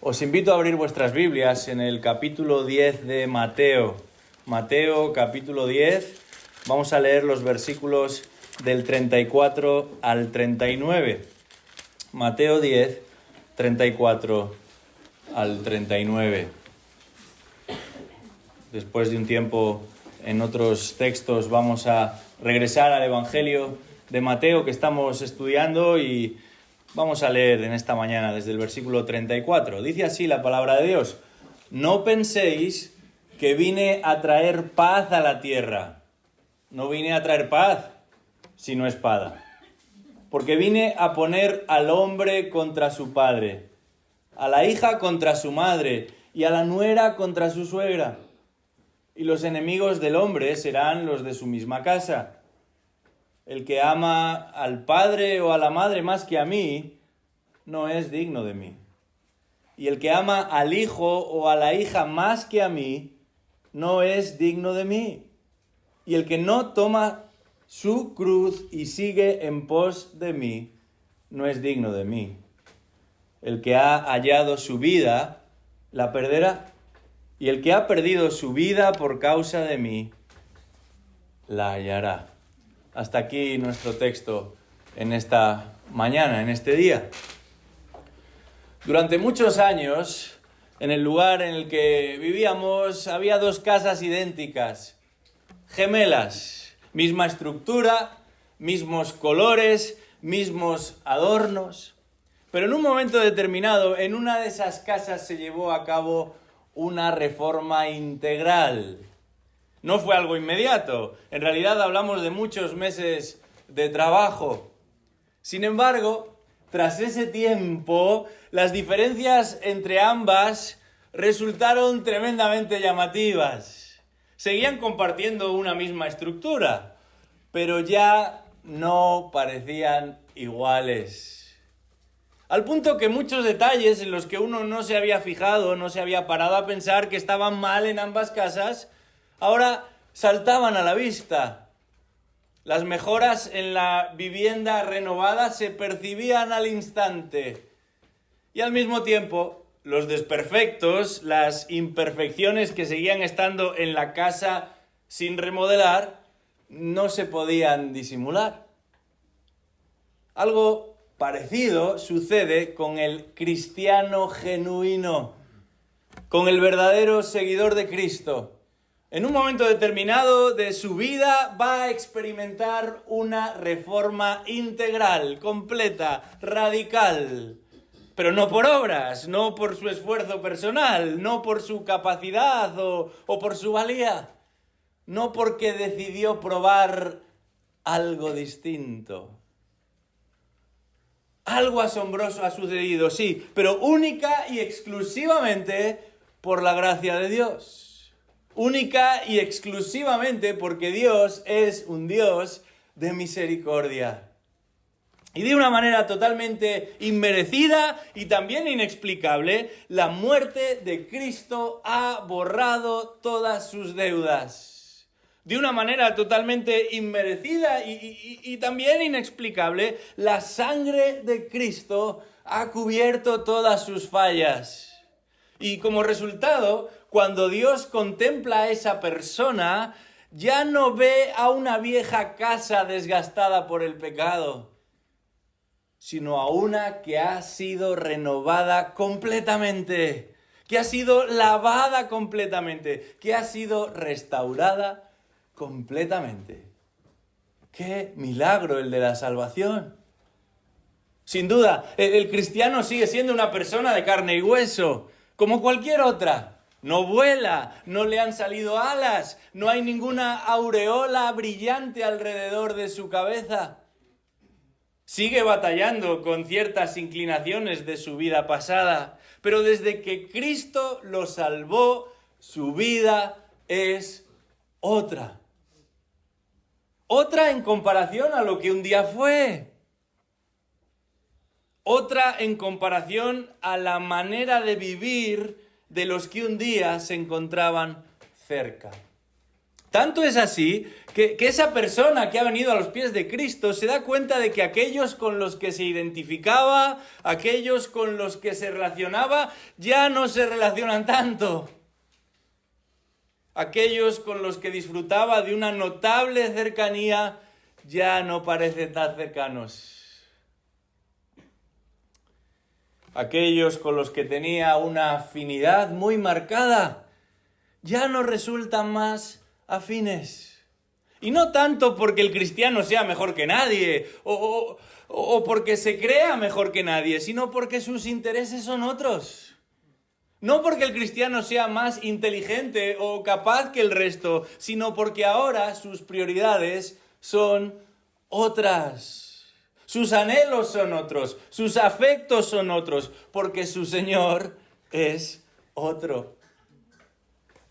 Os invito a abrir vuestras Biblias en el capítulo 10 de Mateo. Mateo, capítulo 10. Vamos a leer los versículos del 34 al 39. Mateo 10, 34 al 39. Después de un tiempo en otros textos vamos a regresar al Evangelio de Mateo que estamos estudiando y vamos a leer en esta mañana desde el versículo 34. Dice así la palabra de Dios: No penséis que vine a traer paz a la tierra. No vine a traer paz, sino espada. Porque vine a poner al hombre contra su padre, a la hija contra su madre y a la nuera contra su suegra. Y los enemigos del hombre serán los de su misma casa. El que ama al padre o a la madre más que a mí, no es digno de mí. Y el que ama al hijo o a la hija más que a mí, no es digno de mí. Y el que no toma su cruz y sigue en pos de mí, no es digno de mí. El que ha hallado su vida, la perderá. Y el que ha perdido su vida por causa de mí, la hallará. Hasta aquí nuestro texto en esta mañana, en este día. Durante muchos años, en el lugar en el que vivíamos, había dos casas idénticas, gemelas, misma estructura, mismos colores, mismos adornos. Pero en un momento determinado, en una de esas casas se llevó a cabo una reforma integral. No fue algo inmediato. En realidad hablamos de muchos meses de trabajo. Sin embargo, tras ese tiempo, las diferencias entre ambas resultaron tremendamente llamativas. Seguían compartiendo una misma estructura, pero ya no parecían iguales. Al punto que muchos detalles en los que uno no se había fijado, no se había parado a pensar que estaban mal en ambas casas, ahora saltaban a la vista. Las mejoras en la vivienda renovada se percibían al instante. Y al mismo tiempo, los desperfectos, las imperfecciones que seguían estando en la casa sin remodelar, no se podían disimular. Algo parecido sucede con el cristiano genuino, con el verdadero seguidor de Cristo. En un momento determinado de su vida va a experimentar una reforma integral, completa, radical. Pero no por obras, no por su esfuerzo personal, no por su capacidad o por su valía. No porque decidió probar algo distinto. Algo asombroso ha sucedido, sí, pero única y exclusivamente por la gracia de Dios. Única y exclusivamente porque Dios es un Dios de misericordia. Y de una manera totalmente inmerecida y también inexplicable, la muerte de Cristo ha borrado todas sus deudas. De una manera totalmente inmerecida y también inexplicable, la sangre de Cristo ha cubierto todas sus fallas. Y como resultado, cuando Dios contempla a esa persona, ya no ve a una vieja casa desgastada por el pecado, sino a una que ha sido renovada completamente, que ha sido lavada completamente, que ha sido restaurada completamente. ¡Qué milagro el de la salvación! Sin duda, el cristiano sigue siendo una persona de carne y hueso, como cualquier otra. No vuela, no le han salido alas, no hay ninguna aureola brillante alrededor de su cabeza. Sigue batallando con ciertas inclinaciones de su vida pasada, pero desde que Cristo lo salvó, su vida es otra. Otra en comparación a lo que un día fue. Otra en comparación a la manera de vivir de los que un día se encontraban cerca. Tanto es así que esa persona que ha venido a los pies de Cristo se da cuenta de que aquellos con los que se identificaba, aquellos con los que se relacionaba, ya no se relacionan tanto. Aquellos con los que disfrutaba de una notable cercanía ya no parecen tan cercanos. Aquellos con los que tenía una afinidad muy marcada ya no resultan más afines. Y no tanto porque el cristiano sea mejor que nadie o porque se crea mejor que nadie, sino porque sus intereses son otros. No porque el cristiano sea más inteligente o capaz que el resto, sino porque ahora sus prioridades son otras. Sus anhelos son otros, sus afectos son otros, porque su Señor es otro.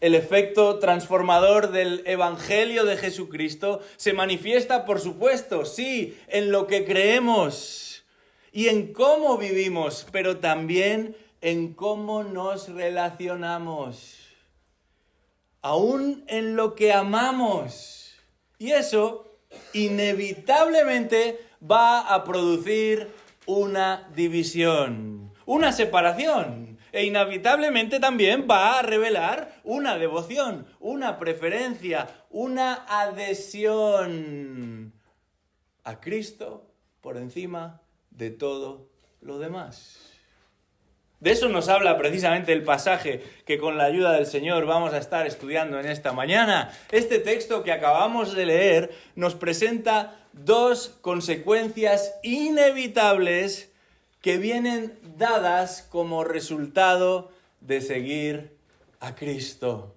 El efecto transformador del Evangelio de Jesucristo se manifiesta, por supuesto, sí, en lo que creemos y en cómo vivimos, pero también en cómo nos relacionamos, aún en lo que amamos. Y eso inevitablemente va a producir una división, una separación, e inevitablemente también va a revelar una devoción, una preferencia, una adhesión a Cristo por encima de todo lo demás. De eso nos habla precisamente el pasaje que con la ayuda del Señor vamos a estar estudiando en esta mañana. Este texto que acabamos de leer nos presenta dos consecuencias inevitables que vienen dadas como resultado de seguir a Cristo.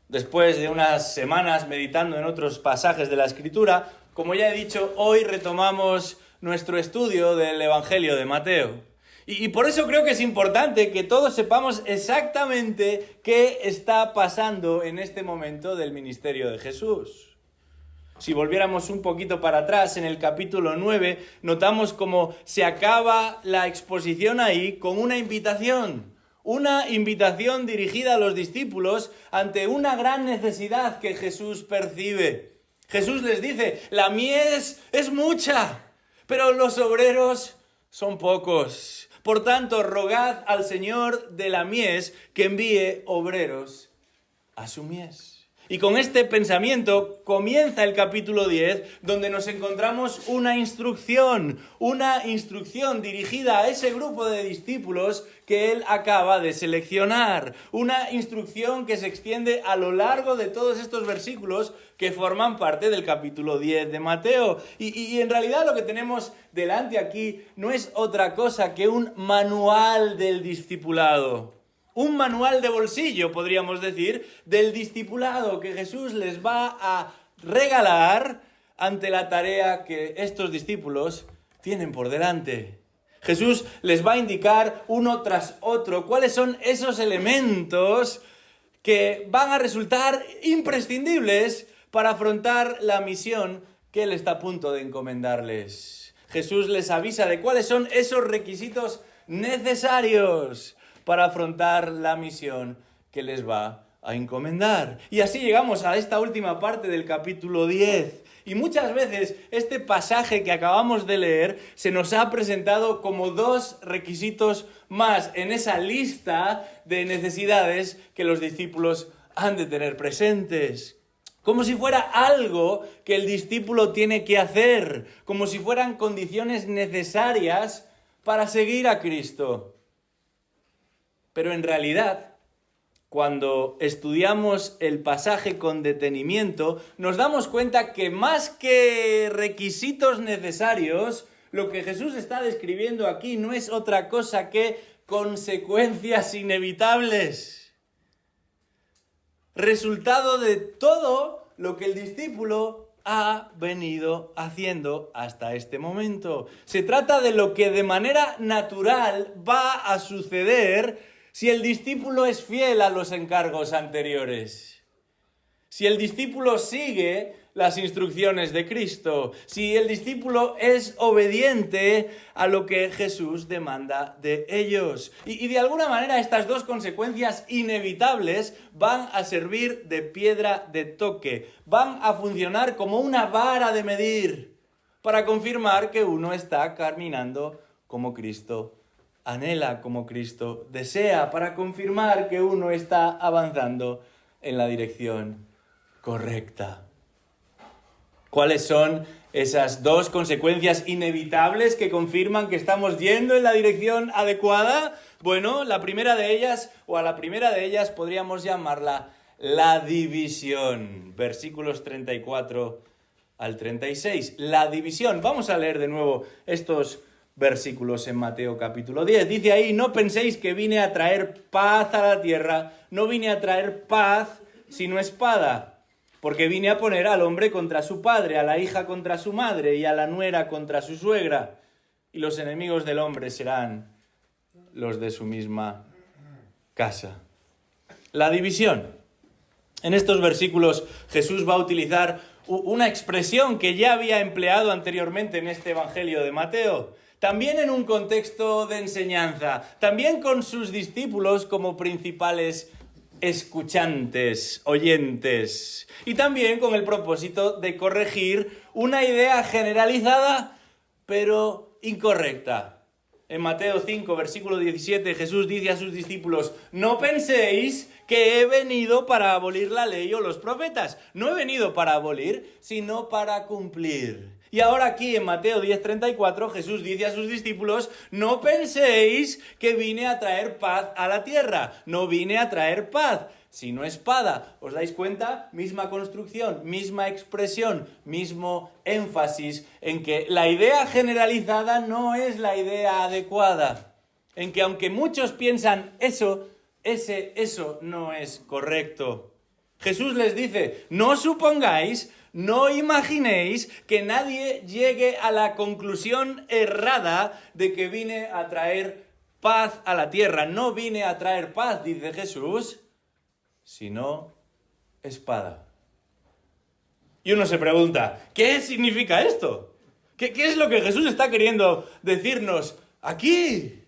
Después de unas semanas meditando en otros pasajes de la Escritura, como ya he dicho, hoy retomamos nuestro estudio del Evangelio de Mateo. Y por eso creo que es importante que todos sepamos exactamente qué está pasando en este momento del ministerio de Jesús. Si volviéramos un poquito para atrás, en el capítulo 9, notamos cómo se acaba la exposición ahí con una invitación dirigida a los discípulos ante una gran necesidad que Jesús percibe. Jesús les dice, la mies es mucha, pero los obreros son pocos. Por tanto, rogad al Señor de la mies que envíe obreros a su mies. Y con este pensamiento comienza el capítulo 10, donde nos encontramos una instrucción dirigida a ese grupo de discípulos que él acaba de seleccionar. Una instrucción que se extiende a lo largo de todos estos versículos que forman parte del capítulo 10 de Mateo. Y en realidad lo que tenemos delante aquí no es otra cosa que un manual del discipulado. Un manual de bolsillo, podríamos decir, del discipulado que Jesús les va a regalar ante la tarea que estos discípulos tienen por delante. Jesús les va a indicar uno tras otro cuáles son esos elementos que van a resultar imprescindibles para afrontar la misión que Él está a punto de encomendarles. Jesús les avisa de cuáles son esos requisitos necesarios para afrontar la misión que les va a encomendar. Y así llegamos a esta última parte del capítulo 10. Y muchas veces este pasaje que acabamos de leer se nos ha presentado como dos requisitos más en esa lista de necesidades que los discípulos han de tener presentes. Como si fuera algo que el discípulo tiene que hacer, como si fueran condiciones necesarias para seguir a Cristo. Pero en realidad, cuando estudiamos el pasaje con detenimiento, nos damos cuenta que más que requisitos necesarios, lo que Jesús está describiendo aquí no es otra cosa que consecuencias inevitables. Resultado de todo lo que el discípulo ha venido haciendo hasta este momento. Se trata de lo que de manera natural va a suceder si el discípulo es fiel a los encargos anteriores. Si el discípulo sigue las instrucciones de Cristo, si el discípulo es obediente a lo que Jesús demanda de ellos. Y de alguna manera estas dos consecuencias inevitables van a servir de piedra de toque, van a funcionar como una vara de medir para confirmar que uno está caminando como Cristo anhela, como Cristo desea, para confirmar que uno está avanzando en la dirección correcta. ¿Cuáles son esas dos consecuencias inevitables que confirman que estamos yendo en la dirección adecuada? Bueno, la primera de ellas podríamos llamarla la división. Versículos 34 al 36. La división. Vamos a leer de nuevo estos versículos en Mateo capítulo 10. Dice ahí: no penséis que vine a traer paz a la tierra, no vine a traer paz sino espada, porque vine a poner al hombre contra su padre, a la hija contra su madre y a la nuera contra su suegra, y los enemigos del hombre serán los de su misma casa. La división. En estos versículos Jesús va a utilizar una expresión que ya había empleado anteriormente en este Evangelio de Mateo, también en un contexto de enseñanza, también con sus discípulos como principales escuchantes, oyentes, y también con el propósito de corregir una idea generalizada pero incorrecta. En Mateo 5, versículo 17, Jesús dice a sus discípulos: no penséis que he venido para abolir la ley o los profetas. No he venido para abolir, sino para cumplir. Y ahora aquí en Mateo 10:34, Jesús dice a sus discípulos: no penséis que vine a traer paz a la tierra. No vine a traer paz, sino espada. ¿Os dais cuenta? Misma construcción, misma expresión, mismo énfasis en que la idea generalizada no es la idea adecuada. En que aunque muchos piensan eso no es correcto. Jesús les dice: no supongáis, no imaginéis que nadie llegue a la conclusión errada de que vine a traer paz a la tierra. No vine a traer paz, dice Jesús, sino espada. Y uno se pregunta: ¿qué significa esto? ¿Qué es lo que Jesús está queriendo decirnos aquí?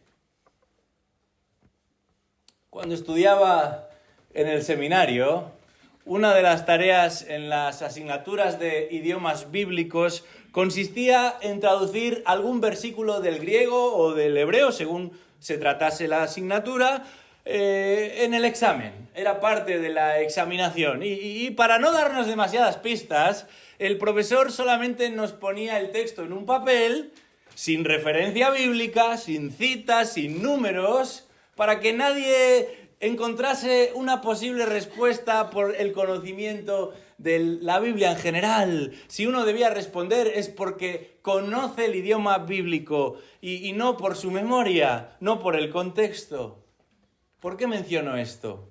Cuando estudiaba en el seminario, una de las tareas en las asignaturas de idiomas bíblicos consistía en traducir algún versículo del griego o del hebreo, según se tratase la asignatura, en el examen. Era parte de la examinación. Y para no darnos demasiadas pistas, el profesor solamente nos ponía el texto en un papel, sin referencia bíblica, sin citas, sin números, para que nadie encontrase una posible respuesta por el conocimiento de la Biblia en general. Si uno debía responder es porque conoce el idioma bíblico y no por su memoria, no por el contexto. ¿Por qué menciono esto?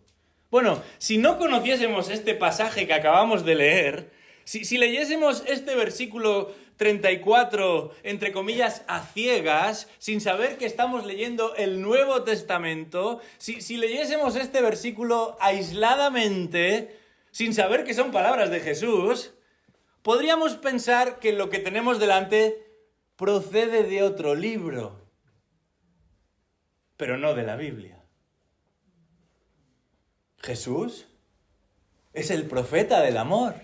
Bueno, si no conociésemos este pasaje que acabamos de leer, si leyésemos este versículo 34, entre comillas, a ciegas, sin saber que estamos leyendo el Nuevo Testamento, si leyésemos este versículo aisladamente, sin saber que son palabras de Jesús, podríamos pensar que lo que tenemos delante procede de otro libro, pero no de la Biblia. Jesús es el profeta del amor.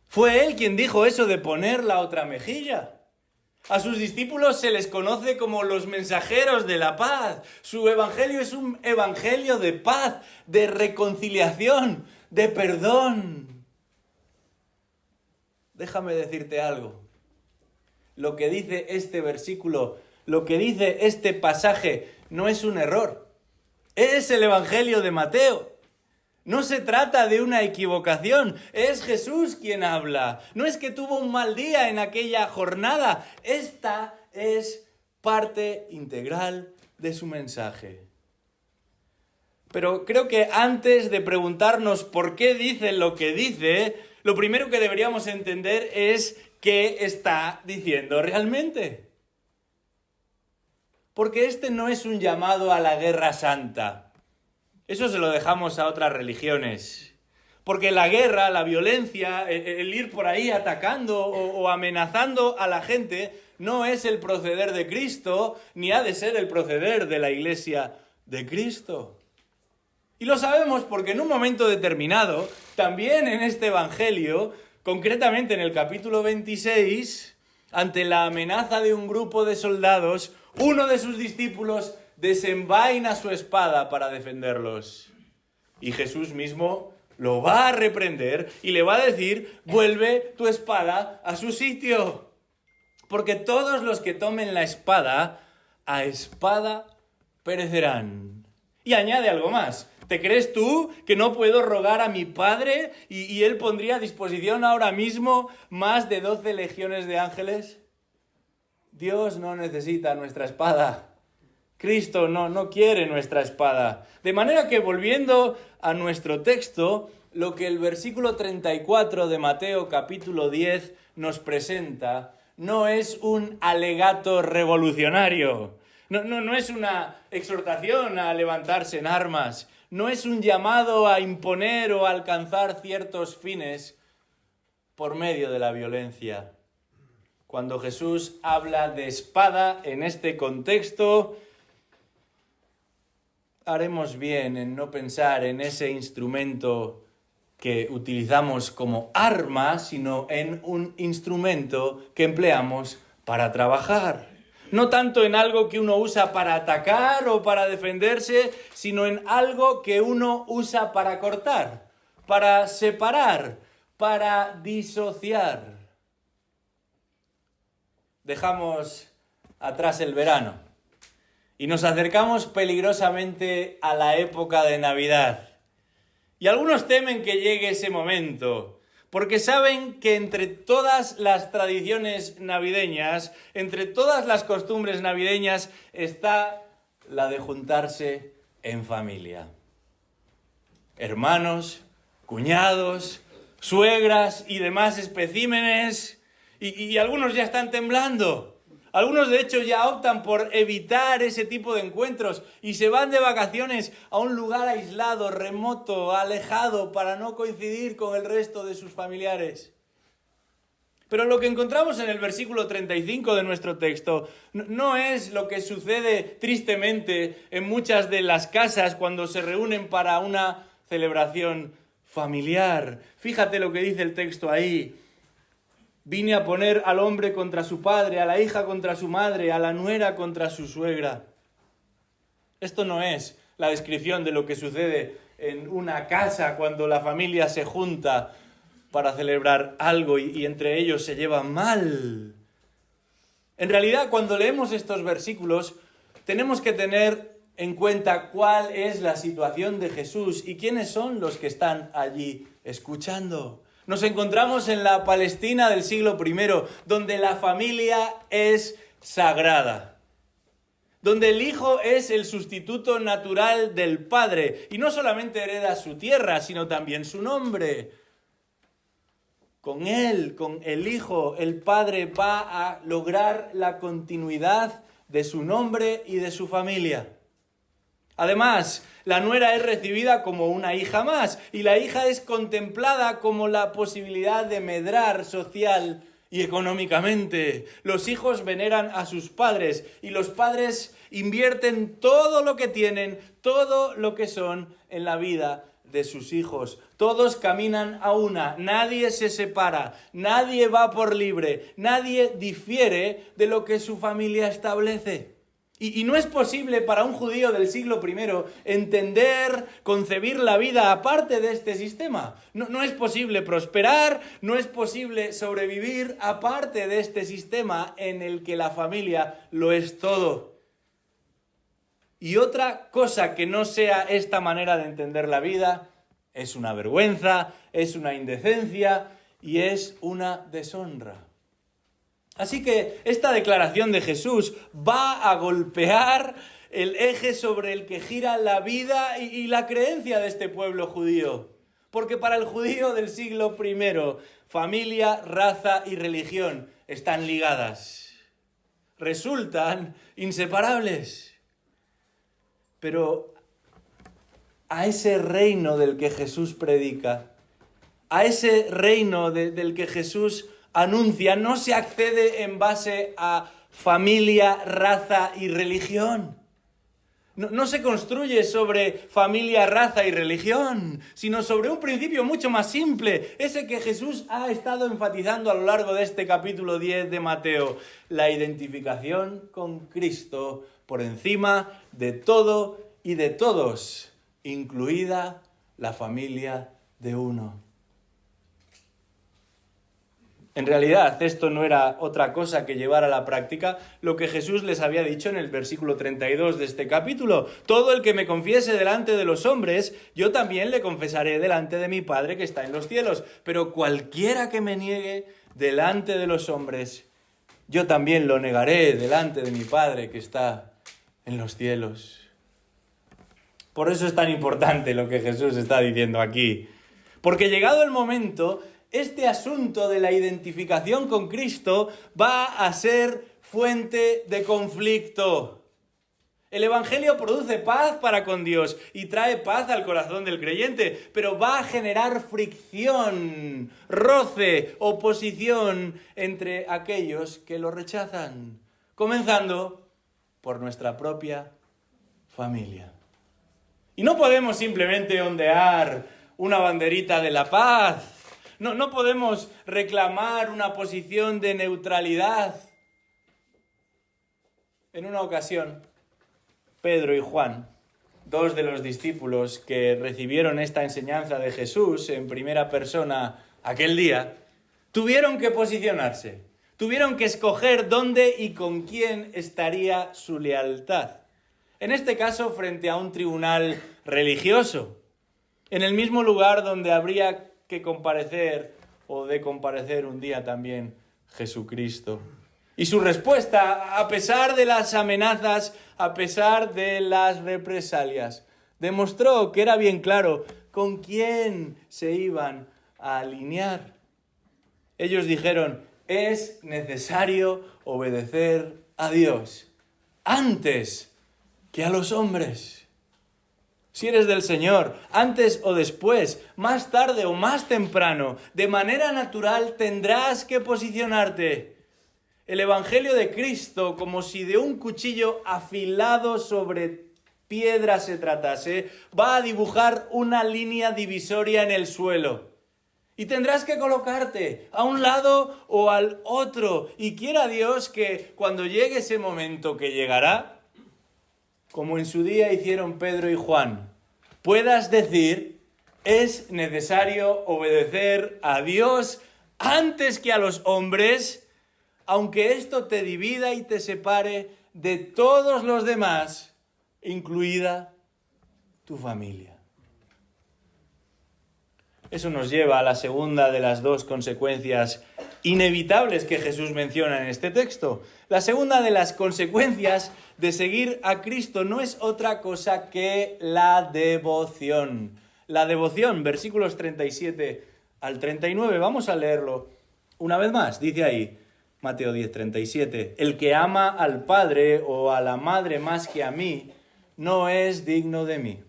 Fue él quien dijo eso de poner la otra mejilla. A sus discípulos se les conoce como los mensajeros de la paz. Su evangelio es un evangelio de paz, de reconciliación, de perdón. Déjame decirte algo. Lo que dice este versículo, lo que dice este pasaje, no es un error. Es el evangelio de Mateo. No se trata de una equivocación, es Jesús quien habla. No es que tuvo un mal día en aquella jornada, esta es parte integral de su mensaje. Pero creo que antes de preguntarnos por qué dice lo que dice, lo primero que deberíamos entender es qué está diciendo realmente. Porque este no es un llamado a la guerra santa. Eso se lo dejamos a otras religiones. Porque la guerra, la violencia, el ir por ahí atacando o amenazando a la gente no es el proceder de Cristo, ni ha de ser el proceder de la Iglesia de Cristo. Y lo sabemos porque en un momento determinado, también en este Evangelio, concretamente en el capítulo 26, ante la amenaza de un grupo de soldados, uno de sus discípulos desenvaina su espada para defenderlos. Y Jesús mismo lo va a reprender y le va a decir: vuelve tu espada a su sitio. Porque todos los que tomen la espada, a espada perecerán. Y añade algo más. ¿Te crees tú que no puedo rogar a mi Padre y Él pondría a disposición ahora mismo más de 12 legiones de ángeles? Dios no necesita nuestra espada. Cristo no quiere nuestra espada. De manera que, volviendo a nuestro texto, lo que el versículo 34 de Mateo capítulo 10 nos presenta no es un alegato revolucionario, no es una exhortación a levantarse en armas, no es un llamado a imponer o a alcanzar ciertos fines por medio de la violencia. Cuando Jesús habla de espada en este contexto, haremos bien en no pensar en ese instrumento que utilizamos como arma, sino en un instrumento que empleamos para trabajar. No tanto en algo que uno usa para atacar o para defenderse, sino en algo que uno usa para cortar, para separar, para disociar. Dejamos atrás el verano y nos acercamos peligrosamente a la época de Navidad. Y algunos temen que llegue ese momento, porque saben que entre todas las tradiciones navideñas, entre todas las costumbres navideñas, está la de juntarse en familia. Hermanos, cuñados, suegras y demás especímenes, y algunos ya están temblando. Algunos, de hecho, ya optan por evitar ese tipo de encuentros y se van de vacaciones a un lugar aislado, remoto, alejado, para no coincidir con el resto de sus familiares. Pero lo que encontramos en el versículo 35 de nuestro texto no es lo que sucede tristemente en muchas de las casas cuando se reúnen para una celebración familiar. Fíjate lo que dice el texto ahí. Vine a poner al hombre contra su padre, a la hija contra su madre, a la nuera contra su suegra. Esto no es la descripción de lo que sucede en una casa cuando la familia se junta para celebrar algo y entre ellos se llevan mal. En realidad, cuando leemos estos versículos, tenemos que tener en cuenta cuál es la situación de Jesús y quiénes son los que están allí escuchando. Nos encontramos en la Palestina del siglo I, donde la familia es sagrada, donde el hijo es el sustituto natural del padre y no solamente hereda su tierra, sino también su nombre. Con él, con el hijo, el padre va a lograr la continuidad de su nombre y de su familia. Además, la nuera es recibida como una hija más y la hija es contemplada como la posibilidad de medrar social y económicamente. Los hijos veneran a sus padres y los padres invierten todo lo que tienen, todo lo que son en la vida de sus hijos. Todos caminan a una, nadie se separa, nadie va por libre, nadie difiere de lo que su familia establece. Y no es posible para un judío del siglo I entender, concebir la vida aparte de este sistema. No es posible prosperar, no es posible sobrevivir aparte de este sistema en el que la familia lo es todo. Y otra cosa que no sea esta manera de entender la vida es una vergüenza, es una indecencia y es una deshonra. Así que esta declaración de Jesús va a golpear el eje sobre el que gira la vida y la creencia de este pueblo judío. Porque para el judío del siglo I, familia, raza y religión están ligadas. Resultan inseparables. Pero a ese reino del que Jesús predica A ese reino del que Jesús anuncia no se accede en base a familia, raza y religión. No se construye sobre familia, raza y religión, sino sobre un principio mucho más simple, ese que Jesús ha estado enfatizando a lo largo de este capítulo 10 de Mateo: la identificación con Cristo por encima de todo y de todos, incluida la familia de uno. En realidad, esto no era otra cosa que llevar a la práctica lo que Jesús les había dicho en el versículo 32 de este capítulo. Todo el que me confiese delante de los hombres, yo también le confesaré delante de mi Padre que está en los cielos. Pero cualquiera que me niegue delante de los hombres, yo también lo negaré delante de mi Padre que está en los cielos. Por eso es tan importante lo que Jesús está diciendo aquí. Porque llegado el momento, este asunto de la identificación con Cristo va a ser fuente de conflicto. El Evangelio produce paz para con Dios y trae paz al corazón del creyente, pero va a generar fricción, roce, oposición entre aquellos que lo rechazan, comenzando por nuestra propia familia. Y no podemos simplemente ondear una banderita de la paz. No podemos reclamar una posición de neutralidad. En una ocasión, Pedro y Juan, dos de los discípulos que recibieron esta enseñanza de Jesús en primera persona aquel día, tuvieron que posicionarse, tuvieron que escoger dónde y con quién estaría su lealtad. En este caso, frente a un tribunal religioso, en el mismo lugar donde habría que comparecer o de comparecer un día también Jesucristo. Y su respuesta, a pesar de las amenazas, a pesar de las represalias, demostró que era bien claro con quién se iban a alinear. Ellos dijeron: es necesario obedecer a Dios antes que a los hombres. Si eres del Señor, antes o después, más tarde o más temprano, de manera natural tendrás que posicionarte. El Evangelio de Cristo, como si de un cuchillo afilado sobre piedra se tratase, va a dibujar una línea divisoria en el suelo. Y tendrás que colocarte a un lado o al otro. Y quiera Dios que cuando llegue ese momento que llegará, como en su día hicieron Pedro y Juan, puedas decir: es necesario obedecer a Dios antes que a los hombres, aunque esto te divida y te separe de todos los demás, incluida tu familia. Eso nos lleva a la segunda de las dos consecuencias inevitables que Jesús menciona en este texto. La segunda de las consecuencias de seguir a Cristo no es otra cosa que la devoción. La devoción, versículos 37 al 39. Vamos a leerlo una vez más. Dice ahí, Mateo 10, 37. El que ama al padre o a la madre más que a mí, no es digno de mí.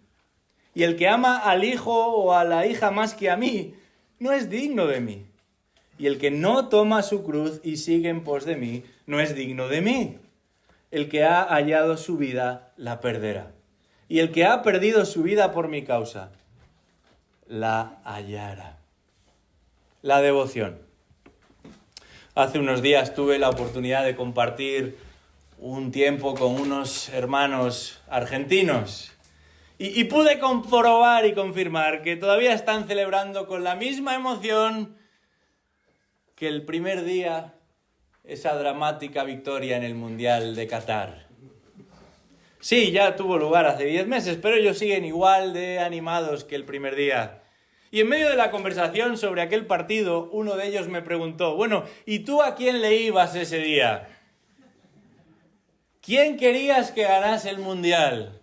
Y el que ama al hijo o a la hija más que a mí, no es digno de mí. Y el que no toma su cruz y sigue en pos de mí, no es digno de mí. El que ha hallado su vida, la perderá. Y el que ha perdido su vida por mi causa, la hallará. La devoción. Hace unos días tuve la oportunidad de compartir un tiempo con unos hermanos argentinos. Y pude comprobar y confirmar que todavía están celebrando con la misma emoción que el primer día esa dramática victoria en el Mundial de Qatar. Sí, ya tuvo lugar hace 10 meses, pero ellos siguen igual de animados que el primer día. Y en medio de la conversación sobre aquel partido, uno de ellos me preguntó: bueno, ¿y tú a quién le ibas ese día? ¿Quién querías que ganase el Mundial?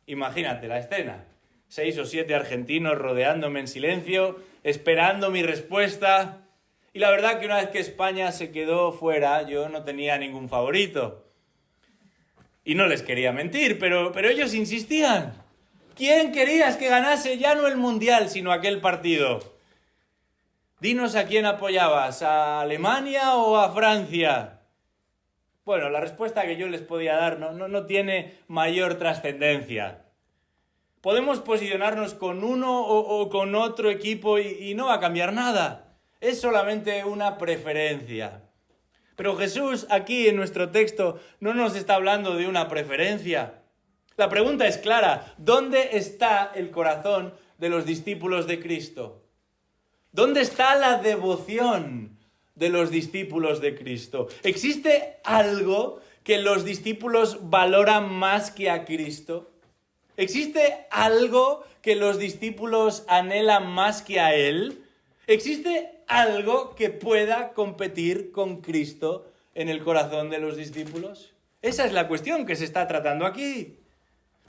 Imagínate la escena. 6 o 7 argentinos rodeándome en silencio, esperando mi respuesta. Y la verdad que una vez que España se quedó fuera, yo no tenía ningún favorito. Y no les quería mentir, pero ellos insistían. ¿Quién querías que ganase ya no el Mundial, sino aquel partido? Dinos a quién apoyabas, ¿a Alemania o a Francia? Bueno, la respuesta que yo les podía dar no tiene mayor trascendencia. Podemos posicionarnos con uno o con otro equipo y no va a cambiar nada. Es solamente una preferencia. Pero Jesús aquí en nuestro texto no nos está hablando de una preferencia. La pregunta es clara: ¿dónde está el corazón de los discípulos de Cristo? ¿Dónde está la devoción de los discípulos de Cristo? ¿Existe algo que los discípulos valoran más que a Cristo? ¿Existe algo que los discípulos anhelan más que a Él? ¿Existe algo que pueda competir con Cristo en el corazón de los discípulos? Esa es la cuestión que se está tratando aquí.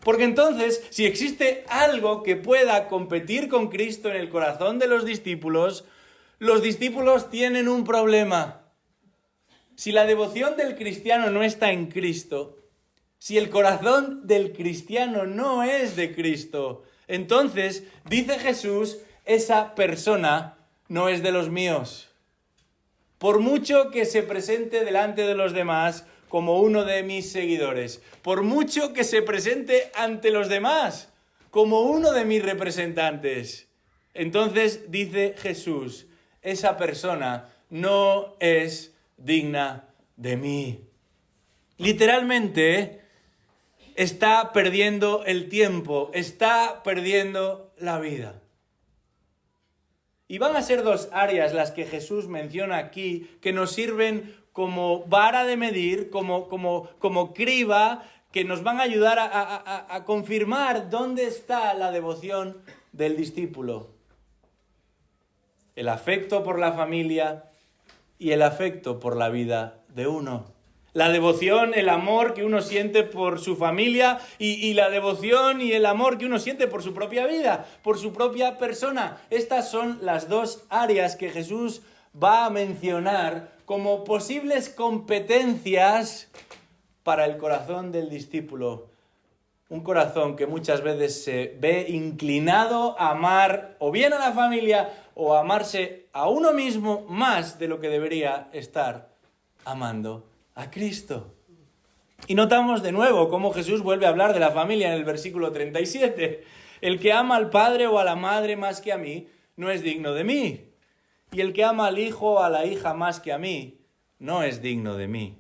Porque entonces, si existe algo que pueda competir con Cristo en el corazón de los discípulos tienen un problema. Si la devoción del cristiano no está en Cristo, si el corazón del cristiano no es de Cristo, entonces, dice Jesús, esa persona no es de los míos. Por mucho que se presente delante de los demás como uno de mis seguidores, por mucho que se presente ante los demás como uno de mis representantes, entonces dice Jesús, esa persona no es digna de mí. Literalmente está perdiendo el tiempo, está perdiendo la vida. Y van a ser dos áreas las que Jesús menciona aquí que nos sirven como vara de medir, como criba, que nos van a ayudar a confirmar dónde está la devoción del discípulo. El afecto por la familia y el afecto por la vida de uno. La devoción, el amor que uno siente por su familia y la devoción y el amor que uno siente por su propia vida, por su propia persona. Estas son las dos áreas que Jesús va a mencionar como posibles competencias para el corazón del discípulo. Un corazón que muchas veces se ve inclinado a amar o bien a la familia o a amarse a uno mismo más de lo que debería estar amando a Cristo. Y notamos de nuevo cómo Jesús vuelve a hablar de la familia en el versículo 37. El que ama al padre o a la madre más que a mí no es digno de mí. Y el que ama al hijo o a la hija más que a mí no es digno de mí.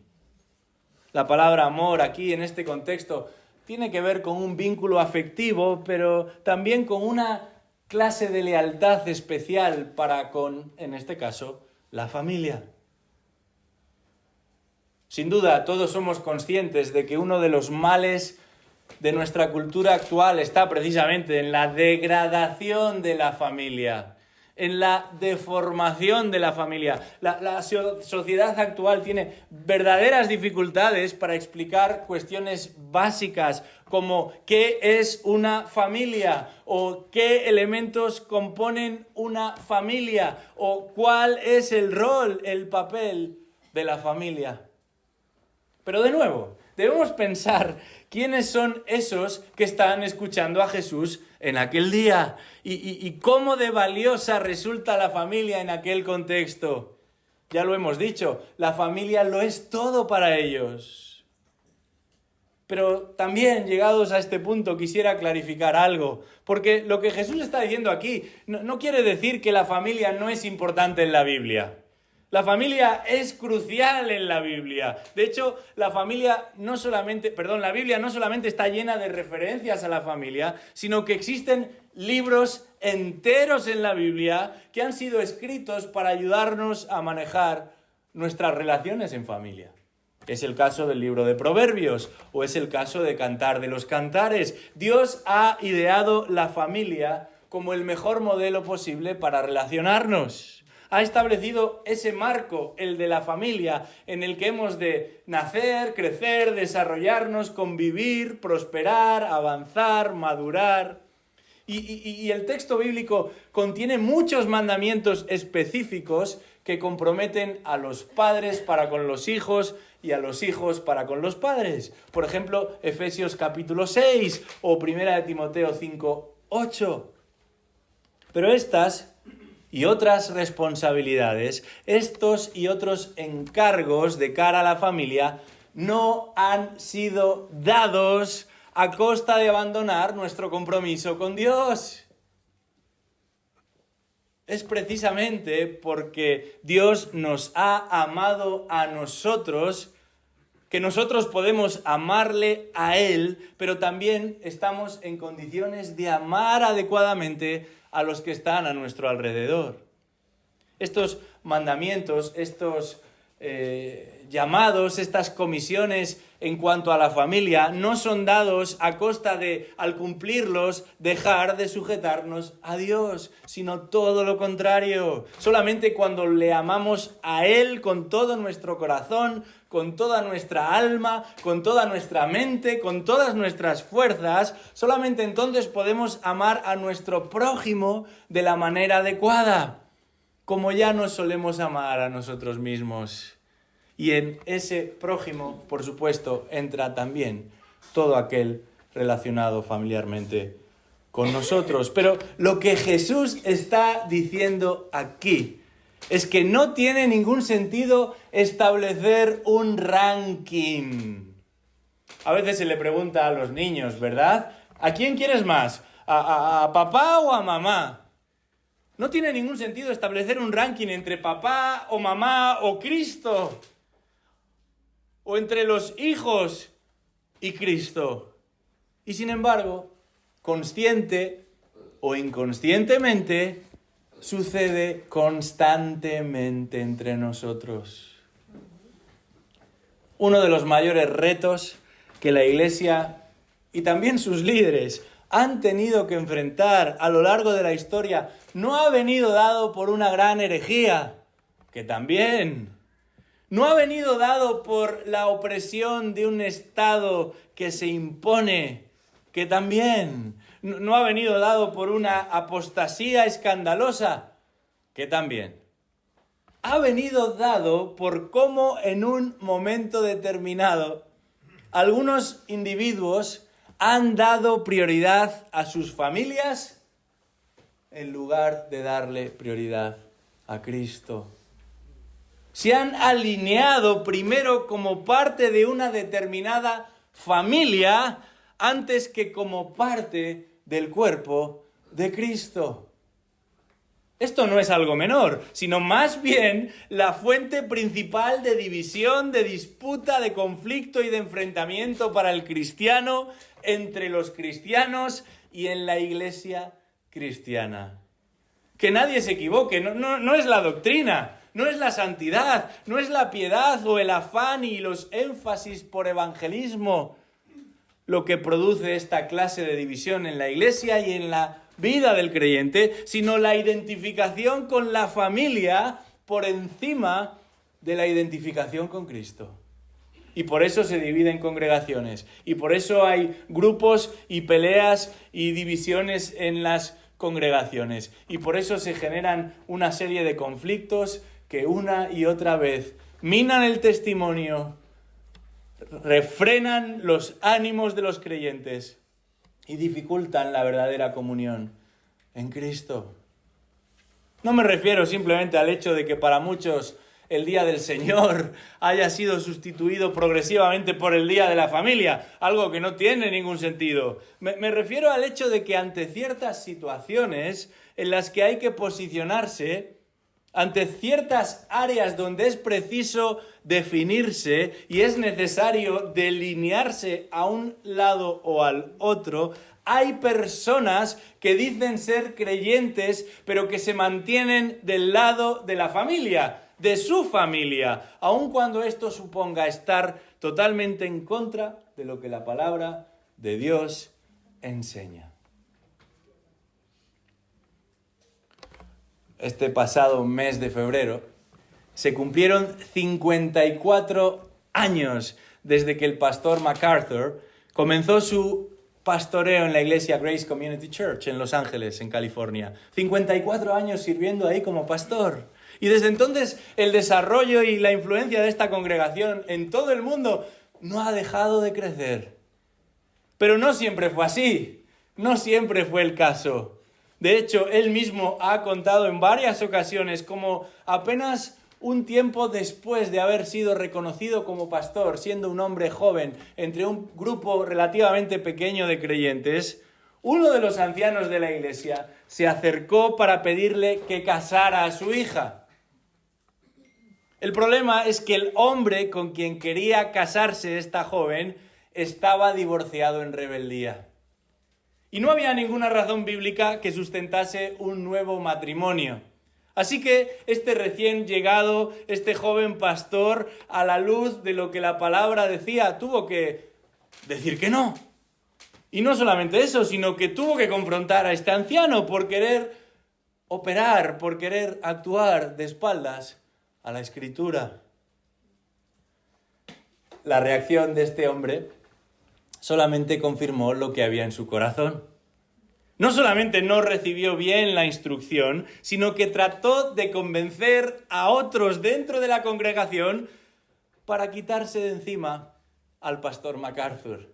La palabra amor aquí en este contexto tiene que ver con un vínculo afectivo, pero también con una clase de lealtad especial para con, en este caso, la familia. Sin duda, todos somos conscientes de que uno de los males de nuestra cultura actual está precisamente en la degradación de la familia, en la deformación de la familia. La sociedad actual tiene verdaderas dificultades para explicar cuestiones básicas como qué es una familia o qué elementos componen una familia o cuál es el rol, el papel de la familia. Pero de nuevo, debemos pensar quiénes son esos que están escuchando a Jesús en aquel día y cómo de valiosa resulta la familia en aquel contexto. Ya lo hemos dicho, la familia lo es todo para ellos. Pero también, llegados a este punto, quisiera clarificar algo, porque lo que Jesús está diciendo aquí no quiere decir que la familia no es importante en la Biblia. La familia es crucial en la Biblia. De hecho, la Biblia no solamente está llena de referencias a la familia, sino que existen libros enteros en la Biblia que han sido escritos para ayudarnos a manejar nuestras relaciones en familia. Es el caso del libro de Proverbios o es el caso de Cantar de los Cantares. Dios ha ideado la familia como el mejor modelo posible para relacionarnos. Ha establecido ese marco, el de la familia, en el que hemos de nacer, crecer, desarrollarnos, convivir, prosperar, avanzar, madurar. Y el texto bíblico contiene muchos mandamientos específicos que comprometen a los padres para con los hijos y a los hijos para con los padres. Por ejemplo, Efesios capítulo 6 o 1 Timoteo 5:8. Pero estas y otras responsabilidades, estos y otros encargos de cara a la familia no han sido dados a costa de abandonar nuestro compromiso con Dios. Es precisamente porque Dios nos ha amado a nosotros que nosotros podemos amarle a Él, pero también estamos en condiciones de amar adecuadamente a los que están a nuestro alrededor. Estos mandamientos, estos llamados, estas comisiones en cuanto a la familia, no son dados a costa de, al cumplirlos, dejar de sujetarnos a Dios, sino todo lo contrario. Solamente cuando le amamos a Él con todo nuestro corazón, con toda nuestra alma, con toda nuestra mente, con todas nuestras fuerzas, solamente entonces podemos amar a nuestro prójimo de la manera adecuada, como ya nos solemos amar a nosotros mismos. Y en ese prójimo, por supuesto, entra también todo aquel relacionado familiarmente con nosotros. Pero lo que Jesús está diciendo aquí es que no tiene ningún sentido establecer un ranking. A veces se le pregunta a los niños, ¿verdad? ¿A quién quieres más? ¿A papá o a mamá? No tiene ningún sentido establecer un ranking entre papá o mamá o Cristo, o entre los hijos y Cristo. Y sin embargo, consciente o inconscientemente, sucede constantemente entre nosotros. Uno de los mayores retos que la Iglesia y también sus líderes han tenido que enfrentar a lo largo de la historia no ha venido dado por una gran herejía, que también. No ha venido dado por la opresión de un Estado que se impone, que también. No ha venido dado por una apostasía escandalosa, que también. Ha venido dado por cómo en un momento determinado algunos individuos han dado prioridad a sus familias en lugar de darle prioridad a Cristo. Se han alineado primero como parte de una determinada familia antes que como parte del cuerpo de Cristo. Esto no es algo menor, sino más bien la fuente principal de división, de disputa, de conflicto y de enfrentamiento para el cristiano entre los cristianos y en la iglesia cristiana. Que nadie se equivoque, no es la doctrina, no es la santidad, no es la piedad o el afán y los énfasis por evangelismo lo que produce esta clase de división en la iglesia y en la vida del creyente, sino la identificación con la familia por encima de la identificación con Cristo. Y por eso se dividen congregaciones, y por eso hay grupos y peleas y divisiones en las congregaciones, y por eso se generan una serie de conflictos que una y otra vez minan el testimonio, refrenan los ánimos de los creyentes y dificultan la verdadera comunión en Cristo. No me refiero simplemente al hecho de que para muchos el Día del Señor haya sido sustituido progresivamente por el Día de la Familia, algo que no tiene ningún sentido. Me refiero al hecho de que ante ciertas situaciones en las que hay que posicionarse, ante ciertas áreas donde es preciso definirse y es necesario delinearse a un lado o al otro, hay personas que dicen ser creyentes, pero que se mantienen del lado de la familia, de su familia, aun cuando esto suponga estar totalmente en contra de lo que la palabra de Dios enseña. Este pasado mes de febrero se cumplieron 54 años desde que el pastor MacArthur comenzó su pastoreo en la iglesia Grace Community Church en Los Ángeles, en California. 54 años sirviendo ahí como pastor. Y desde entonces el desarrollo y la influencia de esta congregación en todo el mundo no ha dejado de crecer. Pero no siempre fue así. No siempre fue el caso. De hecho, él mismo ha contado en varias ocasiones cómo apenas un tiempo después de haber sido reconocido como pastor, siendo un hombre joven entre un grupo relativamente pequeño de creyentes, uno de los ancianos de la iglesia se acercó para pedirle que casara a su hija. El problema es que el hombre con quien quería casarse esta joven estaba divorciado en rebeldía. Y no había ninguna razón bíblica que sustentase un nuevo matrimonio. Así que este recién llegado, este joven pastor, a la luz de lo que la palabra decía, tuvo que decir que no. Y no solamente eso, sino que tuvo que confrontar a este anciano por querer operar, por querer actuar de espaldas a la Escritura. La reacción de este hombre solamente confirmó lo que había en su corazón. No solamente no recibió bien la instrucción, sino que trató de convencer a otros dentro de la congregación para quitarse de encima al pastor MacArthur.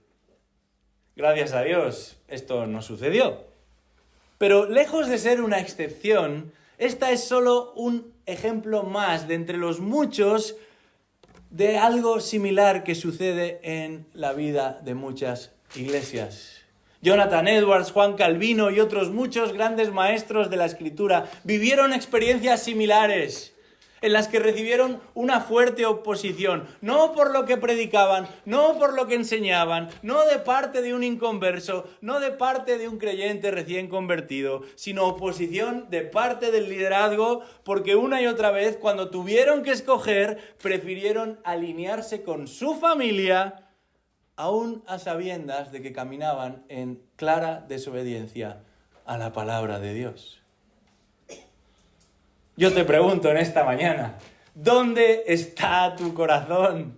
Gracias a Dios, esto no sucedió. Pero lejos de ser una excepción, esta es solo un ejemplo más de entre los muchos de algo similar que sucede en la vida de muchas iglesias. Jonathan Edwards, Juan Calvino y otros muchos grandes maestros de la Escritura vivieron experiencias similares en las que recibieron una fuerte oposición, no por lo que predicaban, no por lo que enseñaban, no de parte de un inconverso, no de parte de un creyente recién convertido, sino oposición de parte del liderazgo, porque una y otra vez, cuando tuvieron que escoger, prefirieron alinearse con su familia, aún a sabiendas de que caminaban en clara desobediencia a la palabra de Dios. Yo te pregunto en esta mañana, ¿dónde está tu corazón?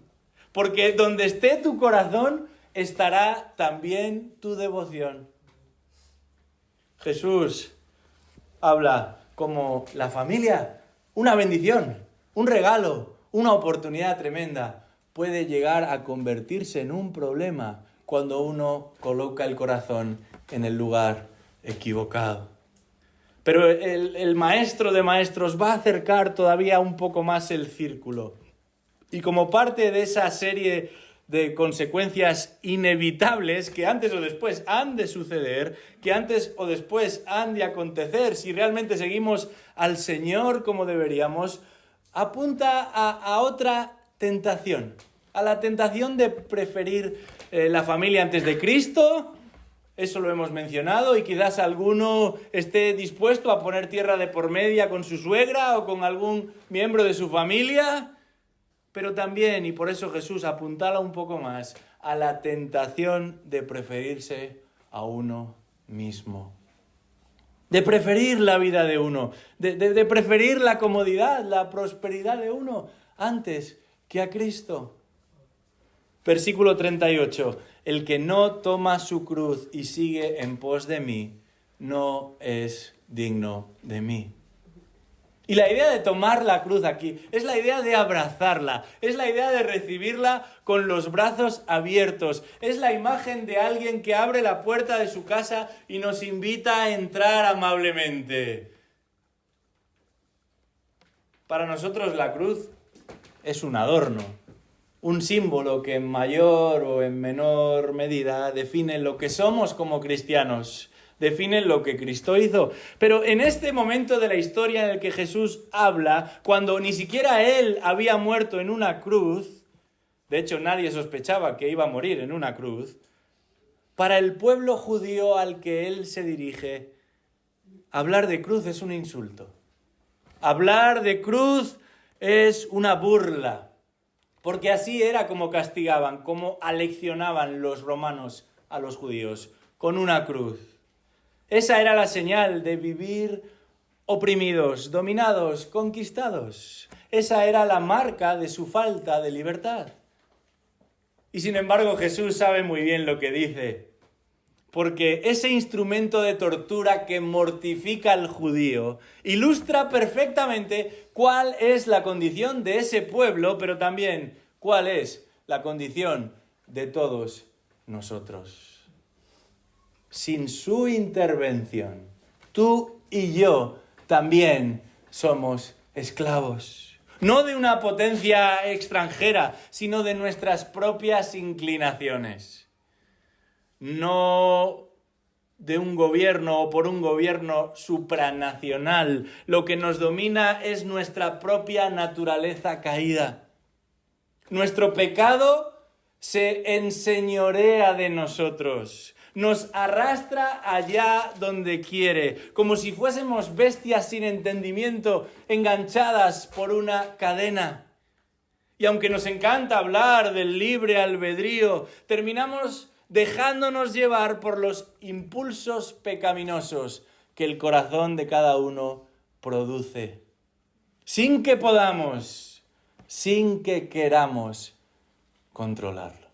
Porque donde esté tu corazón, estará también tu devoción. Jesús habla como la familia, una bendición, un regalo, una oportunidad tremenda. Puede llegar a convertirse en un problema cuando uno coloca el corazón en el lugar equivocado. Pero el maestro de maestros va a acercar todavía un poco más el círculo. Y como parte de esa serie de consecuencias inevitables que antes o después han de suceder, que antes o después han de acontecer, si realmente seguimos al Señor como deberíamos, apunta a otra tentación, a la tentación de preferir la familia antes de Cristo. Eso lo hemos mencionado, y quizás alguno esté dispuesto a poner tierra de por media con su suegra o con algún miembro de su familia, pero también, y por eso Jesús apuntala un poco más, a la tentación de preferirse a uno mismo. De preferir la vida de uno, de preferir la comodidad, la prosperidad de uno antes que a Cristo. Versículo 38. El que no toma su cruz y sigue en pos de mí, no es digno de mí. Y la idea de tomar la cruz aquí es la idea de abrazarla, es la idea de recibirla con los brazos abiertos. Es la imagen de alguien que abre la puerta de su casa y nos invita a entrar amablemente. Para nosotros la cruz es un adorno, un símbolo que en mayor o en menor medida define lo que somos como cristianos, define lo que Cristo hizo. Pero en este momento de la historia en el que Jesús habla, cuando ni siquiera Él había muerto en una cruz, de hecho nadie sospechaba que iba a morir en una cruz, para el pueblo judío al que Él se dirige, hablar de cruz es un insulto. Hablar de cruz es una burla. Porque así era como castigaban, como aleccionaban los romanos a los judíos, con una cruz. Esa era la señal de vivir oprimidos, dominados, conquistados. Esa era la marca de su falta de libertad. Y sin embargo Jesús sabe muy bien lo que dice, porque ese instrumento de tortura que mortifica al judío ilustra perfectamente cuál es la condición de ese pueblo, pero también cuál es la condición de todos nosotros. Sin su intervención, tú y yo también somos esclavos. No de una potencia extranjera, sino de nuestras propias inclinaciones. No de un gobierno o por un gobierno supranacional. Lo que nos domina es nuestra propia naturaleza caída. Nuestro pecado se enseñorea de nosotros, nos arrastra allá donde quiere, como si fuésemos bestias sin entendimiento, enganchadas por una cadena. Y aunque nos encanta hablar del libre albedrío, terminamos dejándonos llevar por los impulsos pecaminosos que el corazón de cada uno produce, sin que podamos, sin que queramos controlarlo.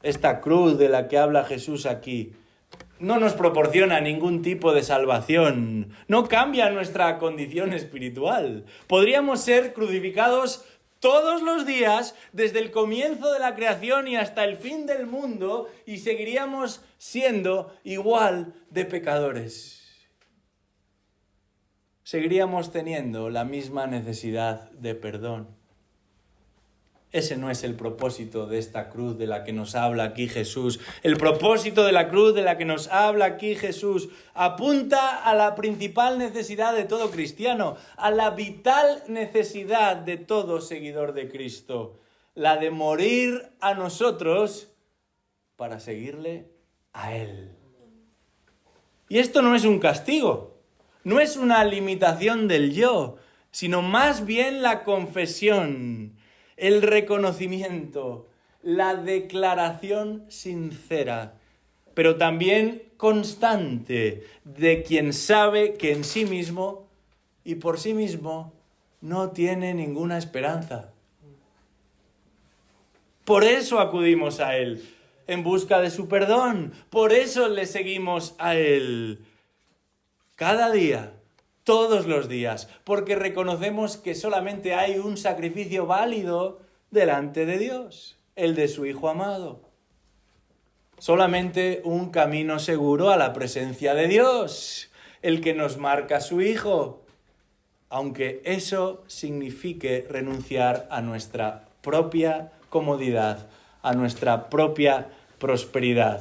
Esta cruz de la que habla Jesús aquí no nos proporciona ningún tipo de salvación, no cambia nuestra condición espiritual. Podríamos ser crucificados todos los días, desde el comienzo de la creación y hasta el fin del mundo, y seguiríamos siendo igual de pecadores. Seguiríamos teniendo la misma necesidad de perdón. Ese no es el propósito de esta cruz de la que nos habla aquí Jesús. El propósito de la cruz de la que nos habla aquí Jesús apunta a la principal necesidad de todo cristiano, a la vital necesidad de todo seguidor de Cristo, la de morir a nosotros para seguirle a Él. Y esto no es un castigo, no es una limitación del yo, sino más bien la confesión, el reconocimiento, la declaración sincera, pero también constante de quien sabe que en sí mismo y por sí mismo no tiene ninguna esperanza. Por eso acudimos a Él, en busca de su perdón. Por eso le seguimos a Él. Cada día, todos los días, porque reconocemos que solamente hay un sacrificio válido delante de Dios, el de su Hijo amado. Solamente un camino seguro a la presencia de Dios, el que nos marca su Hijo, aunque eso signifique renunciar a nuestra propia comodidad, a nuestra propia prosperidad.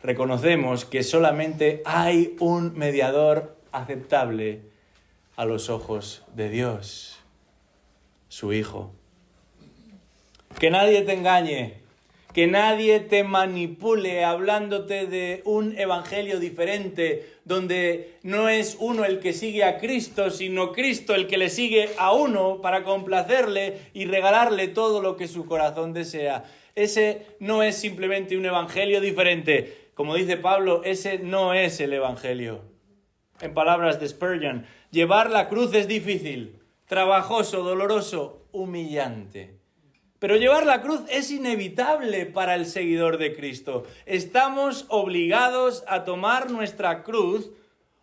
Reconocemos que solamente hay un mediador aceptable a los ojos de Dios, su Hijo. Que nadie te engañe, que nadie te manipule hablándote de un evangelio diferente, donde no es uno el que sigue a Cristo, sino Cristo el que le sigue a uno para complacerle y regalarle todo lo que su corazón desea. Ese no es simplemente un evangelio diferente. Como dice Pablo, ese no es el evangelio. En palabras de Spurgeon, llevar la cruz es difícil, trabajoso, doloroso, humillante. Pero llevar la cruz es inevitable para el seguidor de Cristo. Estamos obligados a tomar nuestra cruz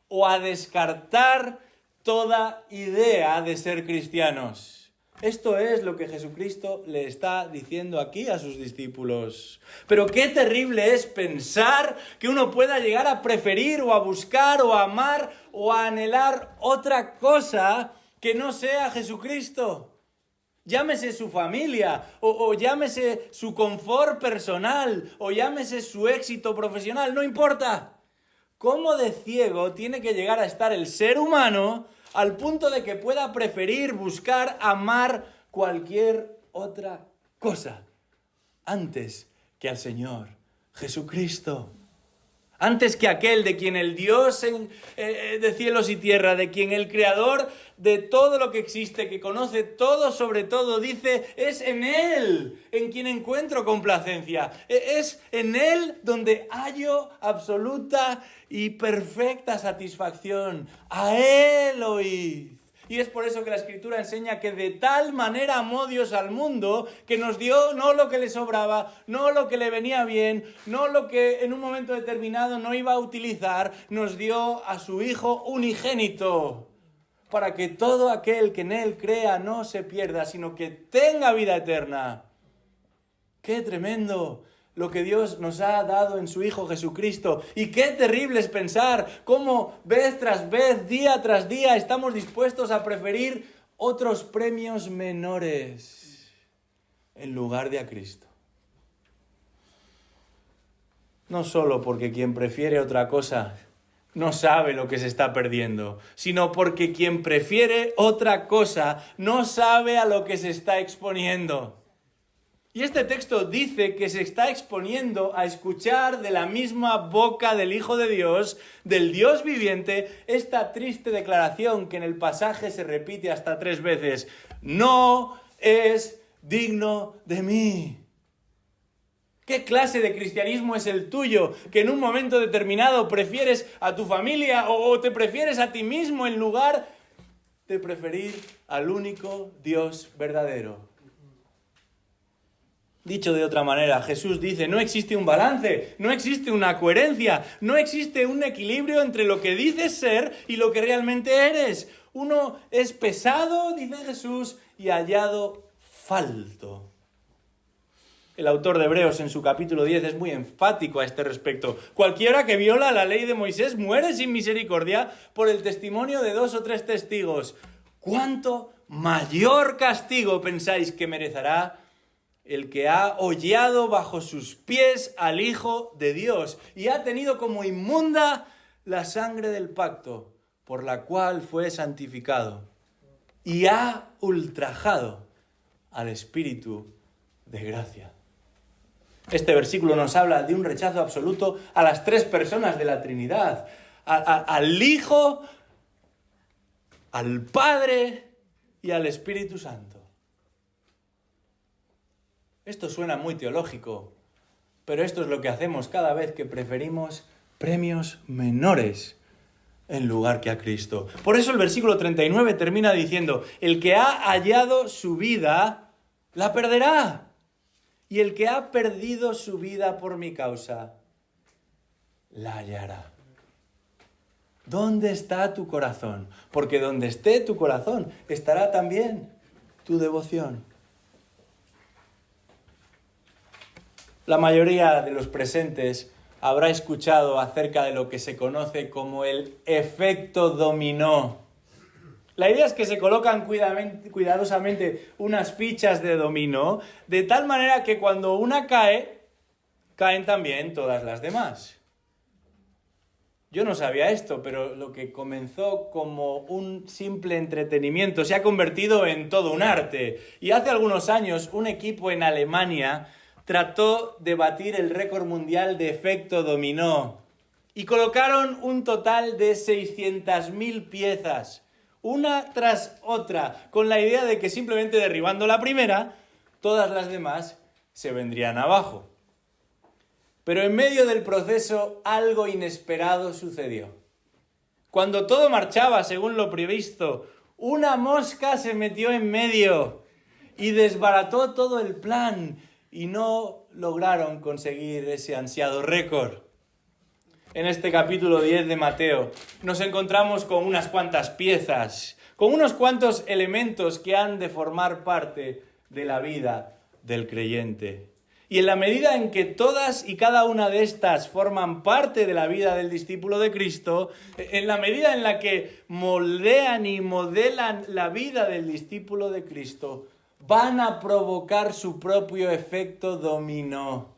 o a descartar toda idea de ser cristianos. Esto es lo que Jesucristo le está diciendo aquí a sus discípulos. Pero qué terrible es pensar que uno pueda llegar a preferir o a buscar o a amar o a anhelar otra cosa que no sea Jesucristo. Llámese su familia, o llámese su confort personal, o llámese su éxito profesional, no importa. ¿Cómo de ciego tiene que llegar a estar el ser humano al punto de que pueda preferir, buscar, amar cualquier otra cosa antes que al Señor Jesucristo? Antes que aquel de quien el Dios de cielos y tierra, de quien el Creador de todo lo que existe, que conoce todo sobre todo, dice, es en Él en quien encuentro complacencia. Es en Él donde hallo absoluta y perfecta satisfacción. A Él oíd. Y es por eso que la Escritura enseña que de tal manera amó Dios al mundo que nos dio no lo que le sobraba, no lo que le venía bien, no lo que en un momento determinado no iba a utilizar, nos dio a su Hijo unigénito, para que todo aquel que en Él crea no se pierda, sino que tenga vida eterna. ¡Qué tremendo! lo que Dios nos ha dado en su Hijo Jesucristo. Y qué terrible es pensar cómo vez tras vez, día tras día, estamos dispuestos a preferir otros premios menores en lugar de a Cristo. No solo porque quien prefiere otra cosa no sabe lo que se está perdiendo, sino porque quien prefiere otra cosa no sabe a lo que se está exponiendo. Y este texto dice que se está exponiendo a escuchar de la misma boca del Hijo de Dios, del Dios viviente, esta triste declaración que en el pasaje se repite hasta 3 veces. No es digno de mí. ¿Qué clase de cristianismo es el tuyo? Que en un momento determinado prefieres a tu familia o te prefieres a ti mismo en lugar de preferir al único Dios verdadero. Dicho de otra manera, Jesús dice, no existe un balance, no existe una coherencia, no existe un equilibrio entre lo que dices ser y lo que realmente eres. Uno es pesado, dice Jesús, y hallado falto. El autor de Hebreos en su capítulo 10 es muy enfático a este respecto. Cualquiera que viola la ley de Moisés muere sin misericordia por el testimonio de 2 o 3 testigos. ¿Cuánto mayor castigo pensáis que merecerá el que ha hollado bajo sus pies al Hijo de Dios y ha tenido como inmunda la sangre del pacto por la cual fue santificado y ha ultrajado al Espíritu de gracia? Este versículo nos habla de un rechazo absoluto a las 3 personas de la Trinidad, al Hijo, al Padre y al Espíritu Santo. Esto suena muy teológico, pero esto es lo que hacemos cada vez que preferimos premios menores en lugar que a Cristo. Por eso el versículo 39 termina diciendo, el que ha hallado su vida, la perderá. Y el que ha perdido su vida por mi causa, la hallará. ¿Dónde está tu corazón? Porque donde esté tu corazón, estará también tu devoción. La mayoría de los presentes habrá escuchado acerca de lo que se conoce como el efecto dominó. La idea es que se colocan cuidadosamente unas fichas de dominó, de tal manera que cuando una cae, caen también todas las demás. Yo no sabía esto, pero lo que comenzó como un simple entretenimiento se ha convertido en todo un arte. Y hace algunos años un equipo en Alemania trató de batir el récord mundial de efecto dominó y colocaron un total de 600.000 piezas, una tras otra, con la idea de que simplemente derribando la primera, todas las demás se vendrían abajo. Pero en medio del proceso algo inesperado sucedió. Cuando todo marchaba según lo previsto, una mosca se metió en medio y desbarató todo el plan y no lograron conseguir ese ansiado récord. En este capítulo 10 de Mateo nos encontramos con unas cuantas piezas, con unos cuantos elementos que han de formar parte de la vida del creyente. Y en la medida en que todas y cada una de estas forman parte de la vida del discípulo de Cristo, en la medida en la que moldean y modelan la vida del discípulo de Cristo, van a provocar su propio efecto dominó.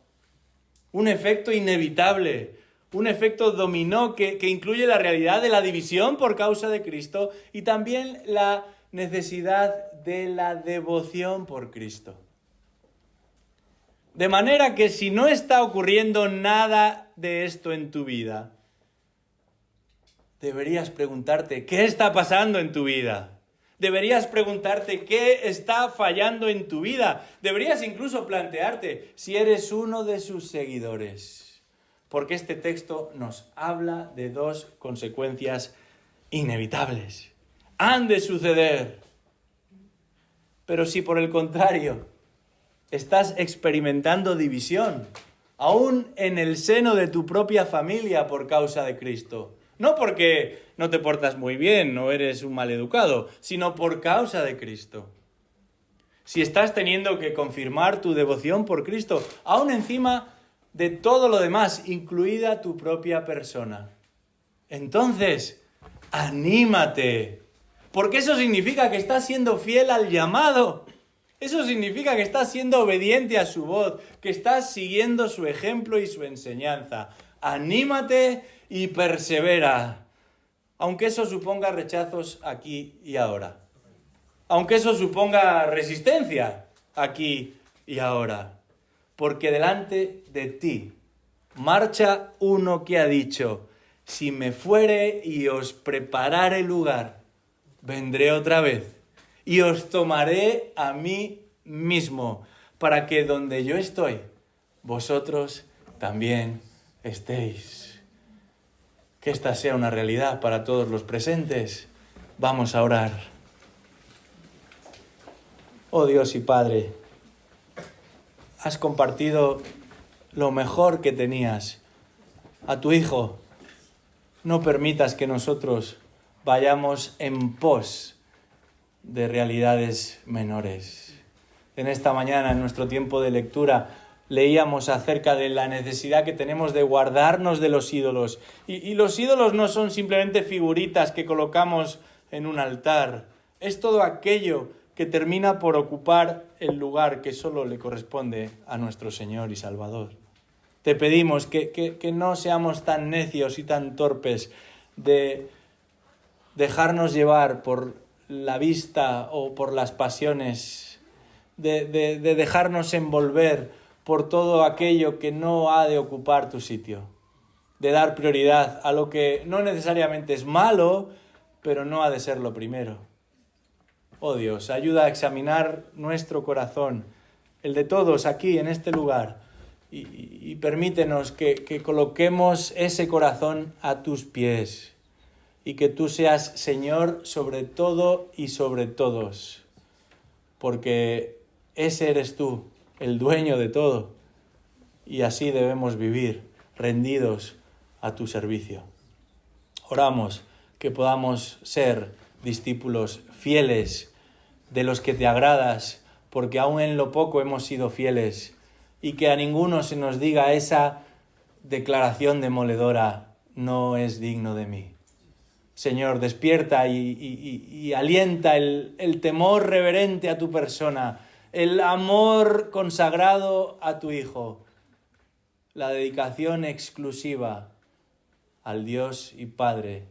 Un efecto inevitable, un efecto dominó que incluye la realidad de la división por causa de Cristo y también la necesidad de la devoción por Cristo. De manera que si no está ocurriendo nada de esto en tu vida, deberías preguntarte, ¿qué está pasando en tu vida? Deberías preguntarte, ¿qué está fallando en tu vida? Deberías incluso plantearte si eres uno de sus seguidores. Porque este texto nos habla de 2 consecuencias inevitables. Han de suceder. Pero si por el contrario estás experimentando división, aún en el seno de tu propia familia por causa de Cristo, no porque no te portas muy bien, no eres un maleducado, sino por causa de Cristo. Si estás teniendo que confirmar tu devoción por Cristo, aún encima de todo lo demás, incluida tu propia persona. Entonces, anímate, porque eso significa que estás siendo fiel al llamado. Eso significa que estás siendo obediente a su voz, que estás siguiendo su ejemplo y su enseñanza. Anímate y persevera, aunque eso suponga rechazos aquí y ahora. Aunque eso suponga resistencia aquí y ahora. Porque delante de ti marcha uno que ha dicho: si me fuere y os preparare lugar, vendré otra vez y os tomaré a mí mismo, para que donde yo estoy, vosotros también estéis. Que esta sea una realidad para todos los presentes. Vamos a orar. Oh Dios y Padre, has compartido lo mejor que tenías, a tu Hijo. No permitas que nosotros vayamos en pos de realidades menores. En esta mañana, en nuestro tiempo de lectura, leíamos acerca de la necesidad que tenemos de guardarnos de los ídolos. Y los ídolos no son simplemente figuritas que colocamos en un altar. Es todo aquello que termina por ocupar el lugar que solo le corresponde a nuestro Señor y Salvador. Te pedimos que no seamos tan necios y tan torpes de dejarnos llevar por la vista o por las pasiones, de dejarnos envolver por todo aquello que no ha de ocupar tu sitio, de dar prioridad a lo que no necesariamente es malo, pero no ha de ser lo primero. Oh Dios, ayuda a examinar nuestro corazón, el de todos aquí en este lugar, y permítenos que coloquemos ese corazón a tus pies y que tú seas Señor sobre todo y sobre todos, porque ese eres tú, el dueño de todo, y así debemos vivir, rendidos a tu servicio. Oramos que podamos ser discípulos fieles, de los que te agradas, porque aún en lo poco hemos sido fieles, y que a ninguno se nos diga esa declaración demoledora: no es digno de mí. Señor, despierta y alienta el temor reverente a tu persona, el amor consagrado a tu Hijo, la dedicación exclusiva al Dios y Padre,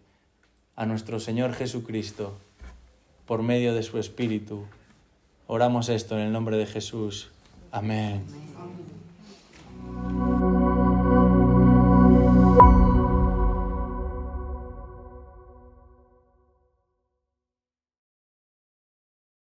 a nuestro Señor Jesucristo, por medio de su Espíritu. Oramos esto en el nombre de Jesús. Amén.